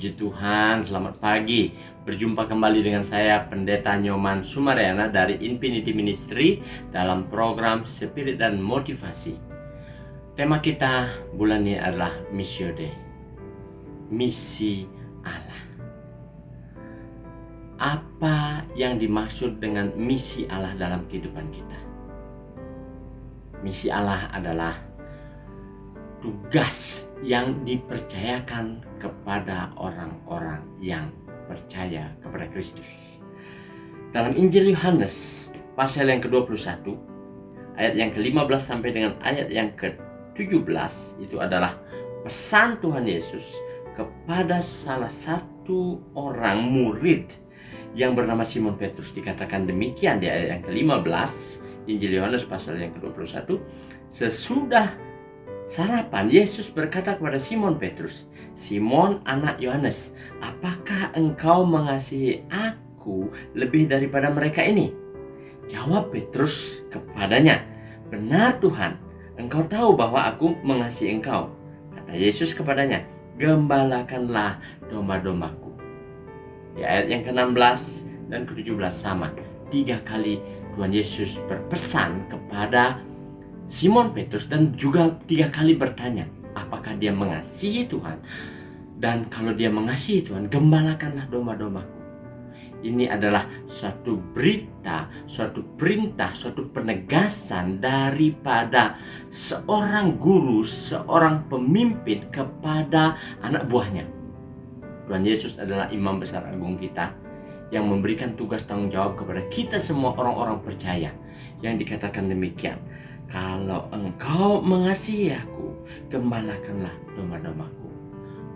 Puji Tuhan, selamat pagi. Berjumpa kembali dengan saya, Pendeta Nyoman Sumaryana dari Infinity Ministry dalam program Spirit dan Motivasi. Tema kita bulan ini adalah Missio Dei, misi Allah. Apa yang dimaksud dengan misi Allah dalam kehidupan kita? Misi Allah adalah tugas yang dipercayakan kepada orang-orang yang percaya kepada Kristus. Dalam Injil Yohanes pasal yang ke-21 ayat yang ke-15 sampai dengan ayat yang ke-17 itu adalah pesan Tuhan Yesus kepada salah satu orang murid yang bernama Simon Petrus. Dikatakan demikian di ayat yang ke-15 Injil Yohanes pasal yang ke-21, sesudah sarapan, Yesus berkata kepada Simon Petrus, "Simon anak Yohanes, apakah engkau mengasihi aku lebih daripada mereka ini?" Jawab Petrus kepadanya, "Benar Tuhan, engkau tahu bahwa aku mengasihi engkau." Kata Yesus kepadanya, "Gembalakanlah domba-dombaku." Di ayat yang ke-16 dan ke-17 sama. 3 kali Tuhan Yesus berpesan kepada Simon Petrus dan juga 3 kali bertanya apakah dia mengasihi Tuhan. Dan kalau dia mengasihi Tuhan, gembalakanlah domba-dombaku. Ini adalah suatu berita, suatu perintah, suatu penegasan daripada seorang guru, seorang pemimpin kepada anak buahnya. Tuhan Yesus adalah imam besar agung kita yang memberikan tugas tanggung jawab kepada kita semua orang-orang percaya, yang dikatakan demikian, "Kalau engkau mengasihi aku, gembalakanlah domba-dombaku."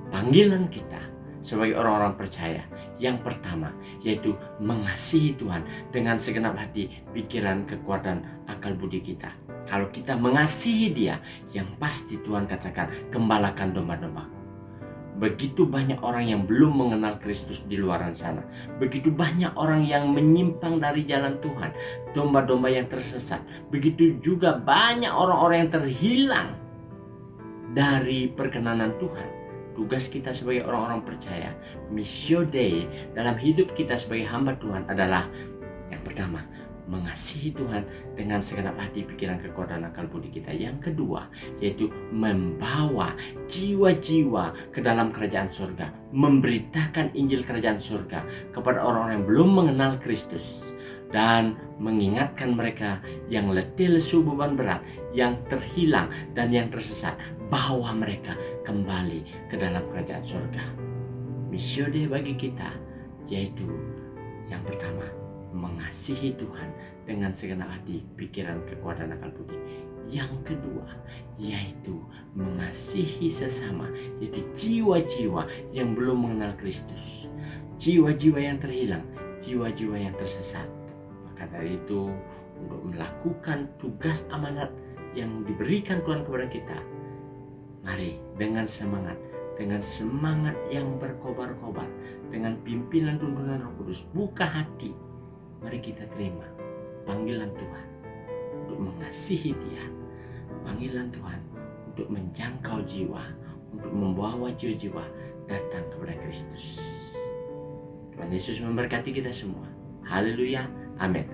Panggilan kita sebagai orang-orang percaya yang pertama yaitu mengasihi Tuhan dengan segenap hati, pikiran, kekuatan, akal budi kita. Kalau kita mengasihi Dia, yang pasti Tuhan katakan, "Gembalakan domba-dombaku." Begitu banyak orang yang belum mengenal Kristus di luar sana. Begitu banyak orang yang menyimpang dari jalan Tuhan, domba-domba yang tersesat. Begitu juga banyak orang-orang yang terhilang dari perkenanan Tuhan. Tugas kita sebagai orang-orang percaya, Missio Dei dalam hidup kita sebagai hamba Tuhan adalah yang pertama, mengasihi Tuhan dengan segenap hati, pikiran, kekuatan, akal budi kita. Yang kedua, yaitu membawa jiwa-jiwa ke dalam kerajaan surga, memberitakan Injil kerajaan surga kepada orang-orang yang belum mengenal Kristus, dan mengingatkan mereka yang letih, lesu, beban berat, yang terhilang dan yang tersesat, bawa mereka kembali ke dalam kerajaan surga. Missio Dei bagi kita yaitu yang pertama, mengasihi Tuhan dengan segenap hati, pikiran, kekuatan, akal budi. Yang kedua yaitu mengasihi sesama, yaitu jiwa-jiwa yang belum mengenal Kristus, jiwa-jiwa yang terhilang, jiwa-jiwa yang tersesat. Maka dari itu, untuk melakukan tugas amanat yang diberikan Tuhan kepada kita, mari dengan semangat yang berkobar-kobar, dengan pimpinan tuntunan Roh Kudus, buka hati. Mari kita terima panggilan Tuhan untuk mengasihi Dia, panggilan Tuhan untuk menjangkau jiwa, untuk membawa jiwa-jiwa datang kepada Kristus. Tuhan Yesus memberkati kita semua. Haleluya, amin.